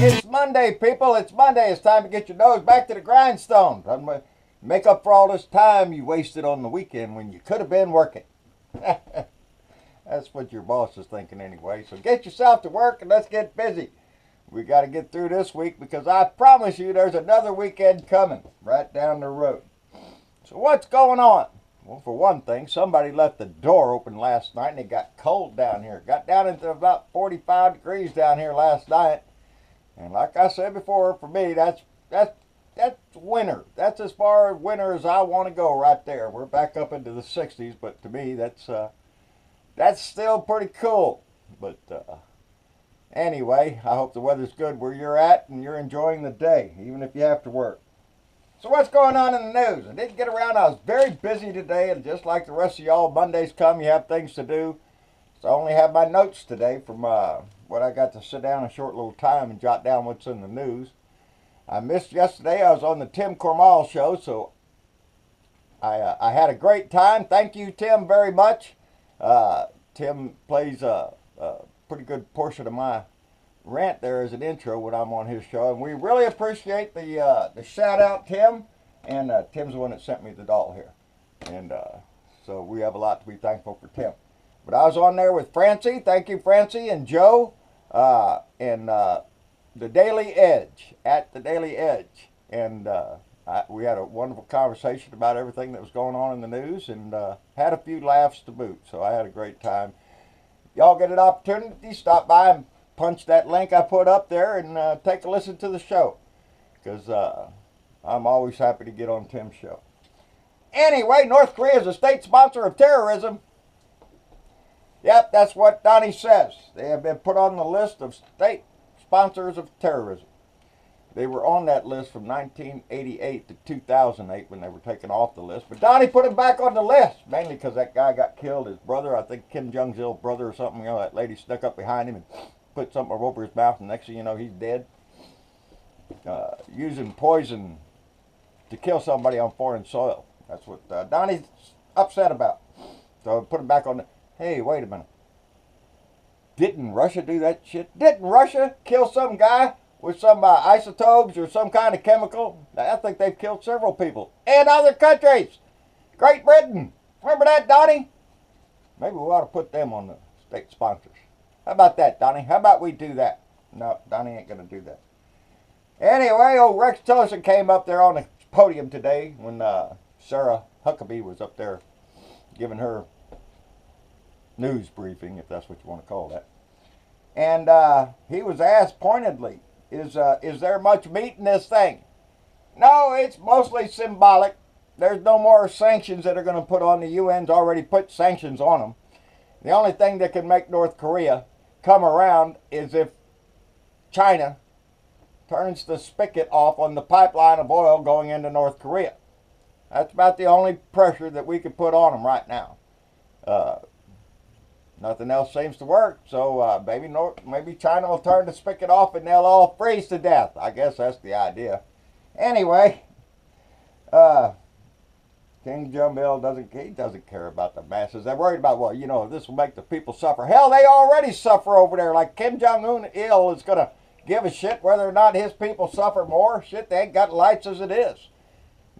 It's Monday, people. It's Monday. It's time to get your nose back to the grindstone. Make up for all this time you wasted on the weekend when you could have been working. That's what your boss is thinking anyway. So get yourself to work and let's get busy. We got to get through this week because I promise you there's another weekend coming right down the road. So what's going on? Well, for one thing, somebody left the door open last night and it got cold down here. It got down into about 45 degrees down here last night. And like I said before, for me, that's winter. That's as far as winter as I want to go right there. We're back up into the 60s, but to me, that's still pretty cool. But anyway, I hope the weather's good where you're at and you're enjoying the day, even if you have to work. So what's going on in the news? I didn't get around. I was very busy today, and just like the rest of y'all, Mondays come, you have things to do. So I only have my notes today from what I got to sit down a short little time and jot down what's in the news. I missed yesterday. I was on the Tim Cormal show, so I had a great time. Thank you, Tim, very much. Tim plays a pretty good portion of my rant there as an intro when I'm on his show, and we really appreciate the shout out, Tim. And Tim's the one that sent me the doll here, and so we have a lot to be thankful for Tim. But I was on there with Francie. Thank you, Francie, and Joe, and the Daily Edge, at the Daily Edge, and we had a wonderful conversation about everything that was going on in the news, and had a few laughs to boot. So I had a great time. Y'all get an opportunity, stop by and punch that link I put up there and take a listen to the show, because I'm always happy to get on Tim's show. Anyway, North Korea is a state sponsor of terrorism. Yep, that's what Donnie says. They have been put on the list of state sponsors of terrorism. They were on that list from 1988 to 2008 when they were taken off the list. But Donnie put him back on the list, mainly because that guy got killed. His brother, I think Kim Jong-il's brother or something, that lady snuck up behind him and put something over his mouth, and next thing you know, he's dead. Using poison to kill somebody on foreign soil. That's what Donnie's upset about. So put him back on the... Hey, wait a minute. Didn't Russia do that shit? Didn't Russia kill some guy with some isotopes or some kind of chemical? I think they've killed several people. And other countries. Great Britain. Remember that, Donnie? Maybe we ought to put them on the state sponsors. How about that, Donnie? How about we do that? No, Donnie ain't going to do that. Anyway, old Rex Tillerson came up there on the podium today when Sarah Huckabee was up there giving her news briefing, if that's what you want to call that. And he was asked pointedly, is there much meat in this thing? No, it's mostly symbolic. There's no more sanctions that are going to put on. The UN's already put sanctions on them. The only thing that can make North Korea come around is if China turns the spigot off on the pipeline of oil going into North Korea. That's about the only pressure that we could put on them right now. Nothing else seems to work, so maybe China will turn the spigot off and they'll all freeze to death. I guess that's the idea. Anyway, King Jong-il doesn't care about the masses. They're worried about, well, this will make the people suffer. Hell, they already suffer over there. Like Kim Jong-il is going to give a shit whether or not his people suffer more. Shit, they ain't got lights as it is.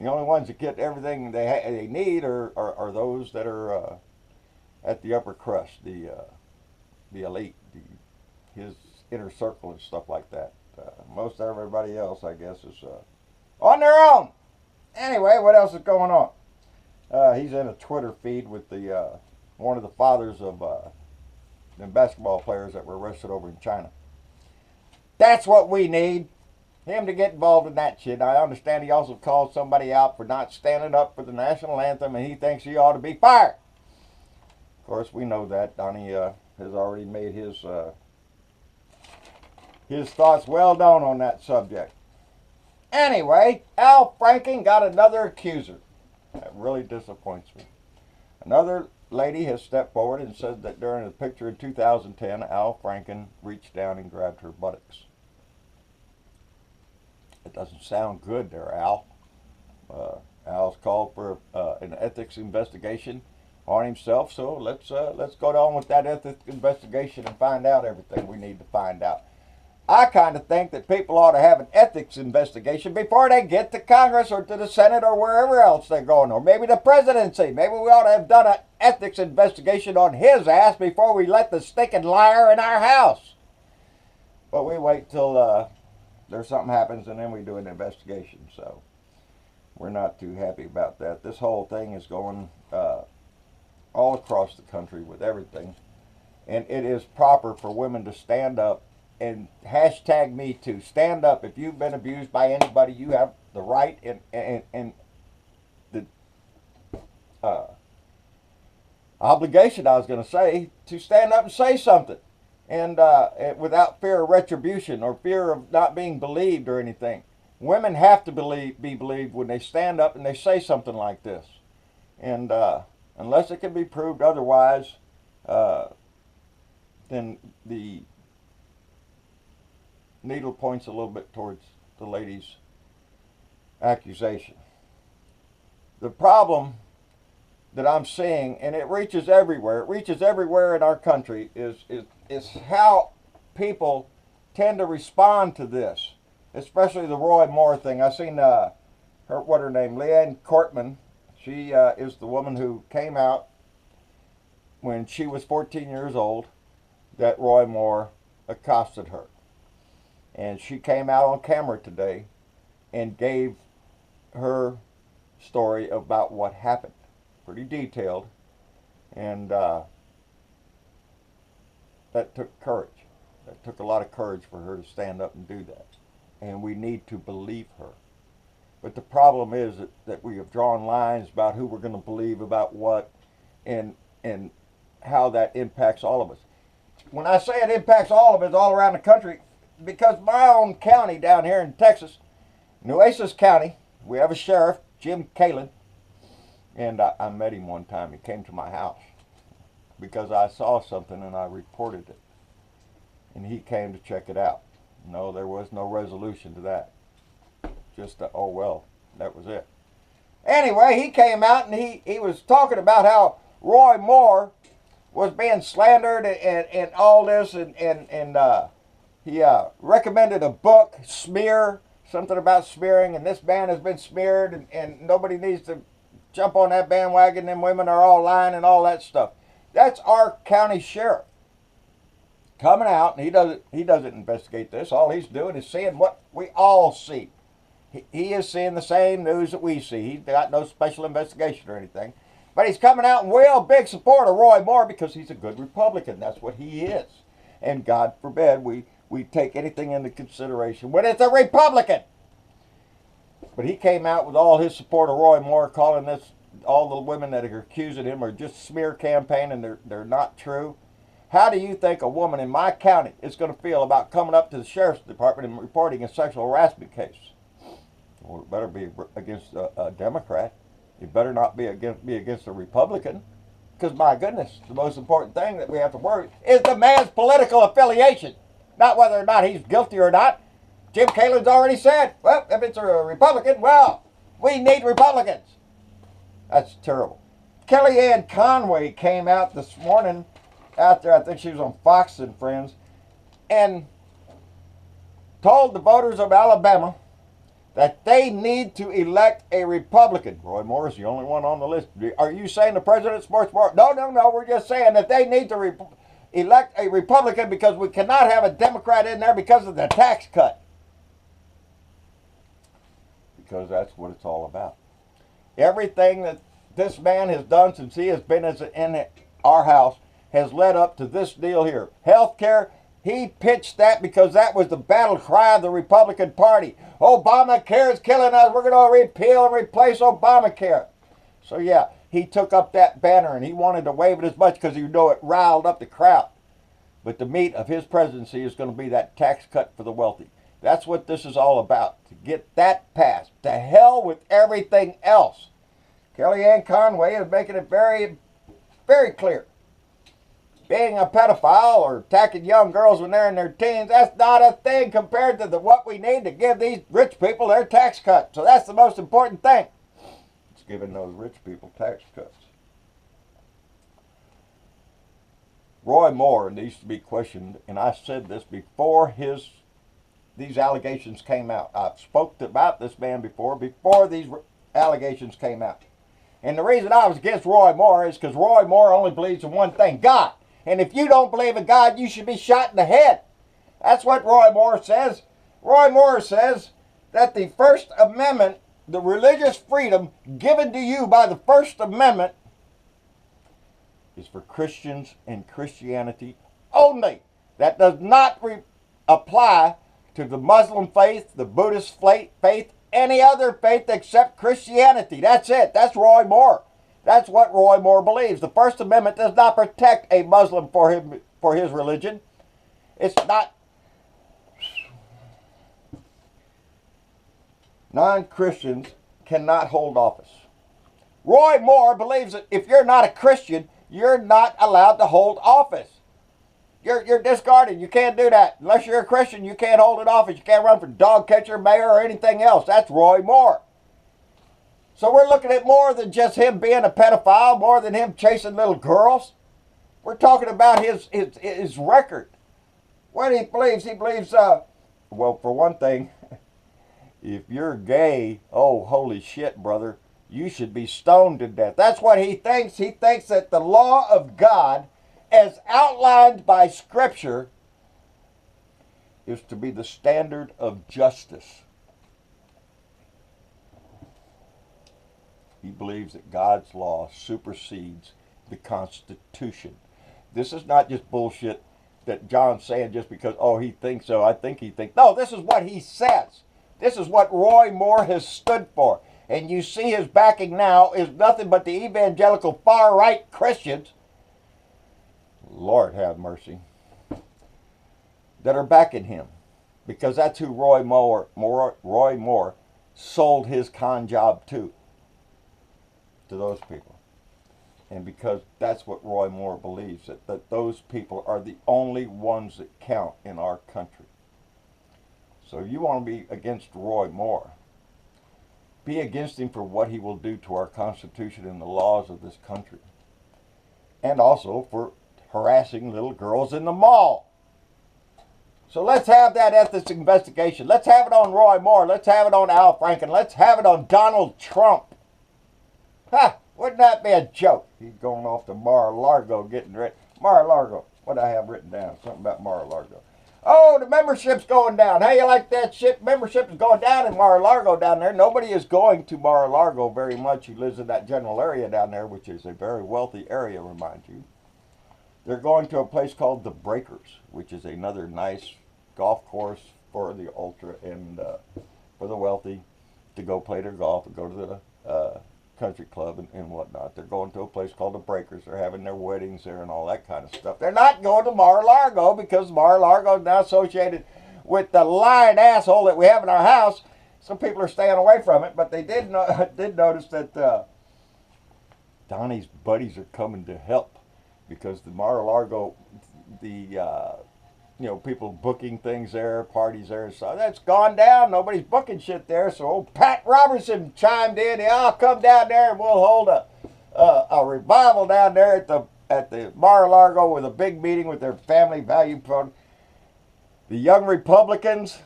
The only ones that get everything they need are those that are at the upper crust, the elite, his inner circle and stuff like that. Most everybody else, I guess, is on their own. Anyway, what else is going on? He's in a Twitter feed with the one of the fathers of the basketball players that were arrested over in China. That's what we need. Him to get involved in that shit. I understand he also called somebody out for not standing up for the national anthem, and he thinks he ought to be fired. Of course, we know that. Donnie has already made his thoughts well known on that subject. Anyway, Al Franken got another accuser. That really disappoints me. Another lady has stepped forward and said that during a picture in 2010, Al Franken reached down and grabbed her buttocks. It doesn't sound good there, Al. Al's called for an ethics investigation on himself, so let's go on with that ethics investigation and find out everything we need to find out. I kind of think that people ought to have an ethics investigation before they get to Congress or to the Senate or wherever else they're going, or maybe the presidency. Maybe we ought to have done an ethics investigation on his ass before we let the stinking liar in our house. But we wait till there's something happens and then we do an investigation. So we're not too happy about that. This whole thing is going all across the country with everything. And it is proper for women to stand up and hashtag me too. Stand up. If you've been abused by anybody, you have the right and the obligation, I was going to say, to stand up and say something. And without fear of retribution or fear of not being believed or anything. Women have to be believed when they stand up and they say something like this. And unless it can be proved otherwise, then the needle points a little bit towards the lady's accusation. The problem that I'm seeing, and it reaches everywhere in our country, is how people tend to respond to this, especially the Roy Moore thing. I seen her name, Leanne Cortman. She is the woman who came out when she was 14 years old that Roy Moore accosted her. And she came out on camera today and gave her story about what happened. Pretty detailed. And that took courage. That took a lot of courage for her to stand up and do that. And we need to believe her. But the problem is that we have drawn lines about who we're going to believe about what and how that impacts all of us. When I say it impacts all of us all around the country, because my own county down here in Texas, Nueces County, we have a sheriff, Jim Kalin, and I met him one time. He came to my house because I saw something and I reported it. And he came to check it out. No, there was no resolution to that. Just, oh well, that was it. Anyway, he came out and he was talking about how Roy Moore was being slandered and all this, and he recommended a book, Smear, something about smearing, and this man has been smeared, and nobody needs to jump on that bandwagon, them women are all lying and all that stuff. That's our county sheriff coming out, and he doesn't investigate this. All he's doing is seeing what we all see. He is seeing the same news that we see. He's got no special investigation or anything. But he's coming out and real big support of Roy Moore because he's a good Republican. That's what he is. And God forbid we take anything into consideration when it's a Republican. But he came out with all his support of Roy Moore, calling this, all the women that are accusing him are just smear campaign and they're not true. How do you think a woman in my county is going to feel about coming up to the sheriff's department and reporting a sexual harassment case? Well, it better be against a Democrat. It better not be against a Republican. Because, my goodness, the most important thing that we have to worry is the man's political affiliation. Not whether or not he's guilty or not. Jim Kalin's already said, well, if it's a Republican, well, we need Republicans. That's terrible. Kellyanne Conway came out this morning, out there, I think she was on Fox and Friends, and told the voters of Alabama that they need to elect a Republican. Roy Moore is the only one on the list. Are you saying the president supports more? No, we're just saying that they need to elect a Republican because we cannot have a Democrat in there because of the tax cut. Because that's what it's all about. Everything that this man has done since he has been in our house has led up to this deal here. Health care, he pitched that because that was the battle cry of the Republican Party. Obamacare is killing us. We're going to repeal and replace Obamacare. So yeah, he took up that banner and he wanted to wave it as much because he knew it riled up the crowd. But the meat of his presidency is going to be that tax cut for the wealthy. That's what this is all about, to get that passed. To hell with everything else. Kellyanne Conway is making it very, very clear. Being a pedophile or attacking young girls when they're in their teens, that's not a thing compared to what we need to give these rich people their tax cut. So that's the most important thing. It's giving those rich people tax cuts. Roy Moore needs to be questioned, and I said this before his these allegations came out. I've spoken about this man before these allegations came out. And the reason I was against Roy Moore is because Roy Moore only believes in one thing, God. And if you don't believe in God, you should be shot in the head. That's what Roy Moore says. Roy Moore says that the First Amendment, the religious freedom given to you by the First Amendment, is for Christians and Christianity only. That does not apply to the Muslim faith, the Buddhist faith, any other faith except Christianity. That's it. That's Roy Moore. That's what Roy Moore believes. The First Amendment does not protect a Muslim for his religion. It's not. Non-Christians cannot hold office. Roy Moore believes that if you're not a Christian, you're not allowed to hold office. You're discarded. You can't do that. Unless you're a Christian, you can't hold an office. You can't run for dog catcher, mayor, or anything else. That's Roy Moore. So we're looking at more than just him being a pedophile, more than him chasing little girls. We're talking about his record. What he believes, well, for one thing, if you're gay, oh, holy shit, brother, you should be stoned to death. That's what he thinks. He thinks that the law of God, as outlined by Scripture, is to be the standard of justice. He believes that God's law supersedes the Constitution. This is not just bullshit that John's saying just because, oh, he thinks so, I think he thinks. No, this is what he says. This is what Roy Moore has stood for. And you see his backing now is nothing but the evangelical far-right Christians, Lord have mercy, that are backing him. Because that's who Roy Moore sold his con job to those people. And because that's what Roy Moore believes, that those people are the only ones that count in our country. So if you want to be against Roy Moore, be against him for what he will do to our Constitution and the laws of this country. And also for harassing little girls in the mall. So let's have that ethics investigation. Let's have it on Roy Moore. Let's have it on Al Franken. Let's have it on Donald Trump. Ha! Wouldn't that be a joke? He's going off to Mar-a-Lago getting ready. Mar-a-Lago. What do I have written down? Something about Mar-a-Lago. Oh, the membership's going down. How you like that shit? Membership is going down in Mar-a-Lago down there. Nobody is going to Mar-a-Lago very much who lives in that general area down there, which is a very wealthy area, remind you. They're going to a place called the Breakers, which is another nice golf course for the ultra and for the wealthy to go play their golf and go to the country club and whatnot. They're going to a place called the Breakers. They're having their weddings there and all that kind of stuff. They're not going to Mar-a-Lago because Mar-a-Lago is now associated with the lying asshole that we have in our house. Some people are staying away from it, but they did notice that Donnie's buddies are coming to help because the Mar-a-Lago, people booking things there, parties there, so that's gone down. Nobody's booking shit there. So old Pat Robertson chimed in. I'll come down there and we'll hold a revival down there at the Mar-a-Lago with a big meeting with their family value fund. The Young Republicans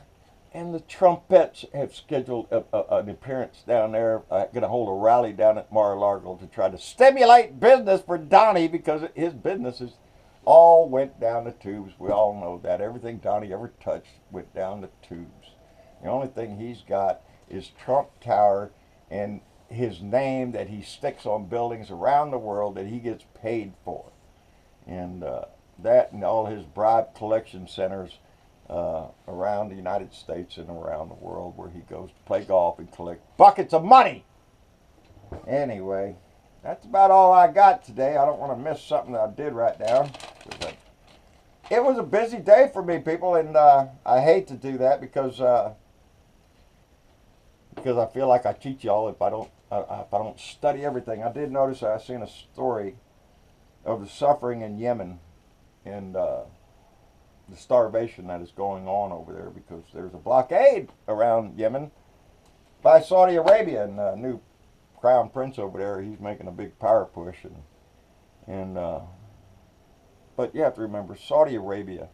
and the Trumpettes have scheduled an appearance down there. Going to hold a rally down at Mar-a-Lago to try to stimulate business for Donnie because his business is all went down the tubes. We all know that. Everything Donnie ever touched went down the tubes. The only thing he's got is Trump Tower and his name that he sticks on buildings around the world that he gets paid for. And that and all his bribe collection centers around the United States and around the world where he goes to play golf and collect buckets of money. Anyway, that's about all I got today. I don't want to miss something that I did write down. It was a busy day for me, people, and I hate to do that because I feel like I cheat y'all if I don't study everything. I did notice I seen a story of the suffering in Yemen and the starvation that is going on over there because there's a blockade around Yemen by Saudi Arabia, and a new crown prince over there, he's making a big power push, but you have to remember, Saudi Arabia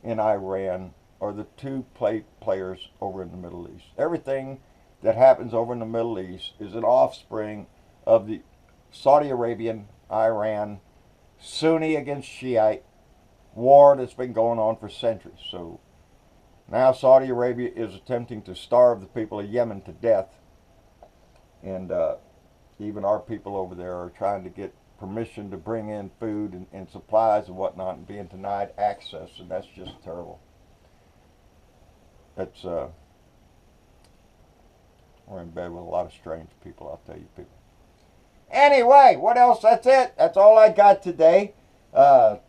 and Iran are the two players over in the Middle East. Everything that happens over in the Middle East is an offspring of the Saudi Arabian, Iran, Sunni against Shiite war that's been going on for centuries. So now Saudi Arabia is attempting to starve the people of Yemen to death. And even our people over there are trying to get permission to bring in food and supplies and whatnot, and being denied access, and that's just terrible. That's we're in bed with a lot of strange people, I'll tell you people. Anyway, what else? That's it. That's all I got today.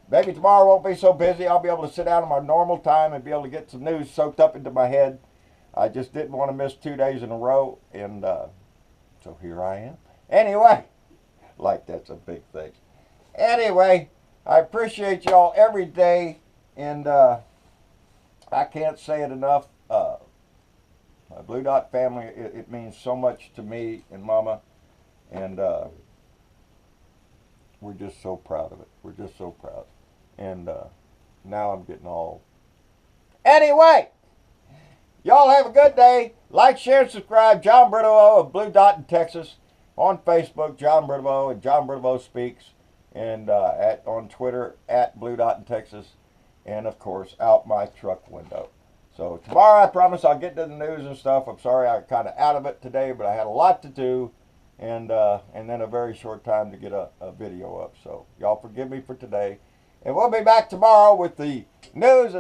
Maybe tomorrow won't be so busy. I'll be able to sit down at my normal time and be able to get some news soaked up into my head. I just didn't want to miss 2 days in a row, and so here I am. Anyway, like that's a big thing. Anyway, I appreciate y'all every day, and I can't say it enough. My Blue Dot family, it means so much to me and Mama, and we're just so proud of it. We're just so proud. And now I'm getting all... Anyway, y'all have a good day. Like, share, and subscribe. John Bridwell of Blue Dot in Texas. On Facebook, John Bridwell and John Bridwell Speaks. And on Twitter, at Blue Dot in Texas. And, of course, out my truck window. So tomorrow, I promise I'll get to the news and stuff. I'm sorry I'm kind of out of it today, but I had a lot to do. And then a very short time to get a video up. So y'all forgive me for today. And we'll be back tomorrow with the news.